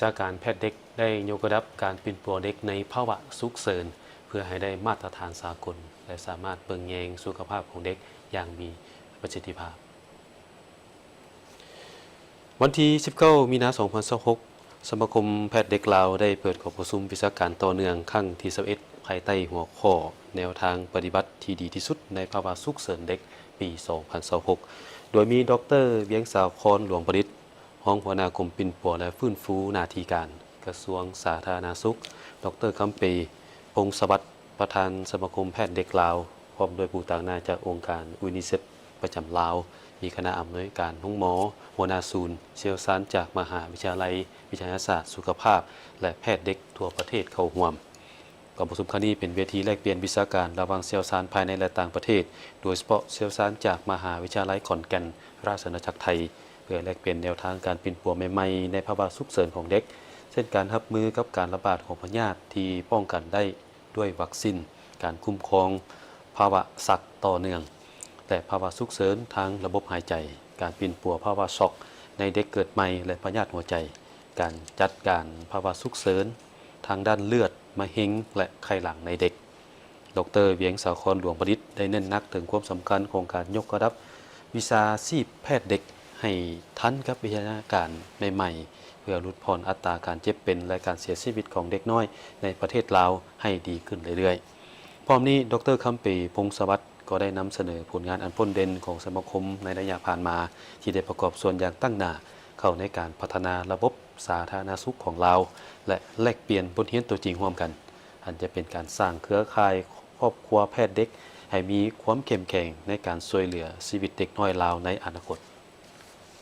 าการแพทย์เด็กได้ยกระดับการเป็นปัวเด็กในภาวะฉุกเฉินเพื่อให้ได้มาตรฐานสากลและสามารถเบิ่งแยงสุขภาพของเด็กอย่างมีประสิทธิภาพวันที่19มีนาคม2026สมาคมแพทย์เด็กลาวได้เปิดการประชุมวิชาการต่อเนื่องครั้งที่21ภายใต้หัวข้อแนวทางปฏิบัติที่ดีที่สุดในภาวะฉุกเฉินเด็กปี2026โดยมีดร.เวียงสาวคอนหลวงประดิษฐ์รองหัวหน้ากรมปิ่นปัวและฟื้นฟูหน้าที่การกระทรวงสาธารณสุขดร.คำเปพงศวัฒน์ประธานสมาคมแพทย์เด็กลาวพร้อมด้วยผู้ต่างหน้าจากองค์การยูนิเซฟประจำลาวมีคณะอำนวยการห้องหมอหัวหน้าศูนย์เชี่ยวชาญจากมหาวิทยาลัยวิทยาศาสตร์สุขภาพและแพทย์เด็กทั่วประเทศเข้าร่วมการประชุมครั้งนี้เป็นเวทีแลกเปลี่ยนวิชาการระหว่างเชี่ยวชาญภายในและต่างประเทศโดยเฉพาะเชี่ยวชาญจากมหาวิทยาลัยขอนแก่นราชอาณาจักรไทยเพื่อแลกเปลี่ยนแนวทางการเป็นปัวใหม่ๆในภาวะฉุกเฉินของเด็กเช่นการรับมือกับการระบาดของพยาธิที่ป้องกันได้ด้วยวัคซีนการคุ้มครองภาวะสักต่อเนื่องและภาวะฉุกเฉินทางระบบหายใจการเป็นปัวภาวะช็อกในเด็กเกิดใหม่และพยาธิหัวใจการจัดการภาวะฉุกเฉินทางด้านเลือดมะเร็งและไข้หลังในเด็กดร.เวียงสาวคอนหลวงประดิษฐ์ได้เน้นหนักถึงความสำคัญของการยกระดับวิชาชีพแพทย์เด็กให้ทันกับวิทยาการใหม่ๆเพื่อลดพรอัตราการเจ็บเป็นและการเสียชีวิตของเด็กน้อยในประเทศลาวให้ดีขึ้นเรื่อยๆพร้อมนี้ดร.คำปีพงศวัฒน์ก็ได้นำเสนอผลงานอันพ้นเด่นของสมาคมในระยะผ่านมาที่ได้ประกอบส่วนอย่างตั้งหน้าเข้าในการพัฒนาระบบสาธารณสุขของลาวและแลกเปลี่ยนบทเรียนตัวจริงร่วมกันอันจะเป็นการสร้างเครือข่ายครอบครัวแพทย์เด็กให้มีความเข้มแข็งในการช่วยเหลือชีวิตเด็กน้อยลาวในอนาคต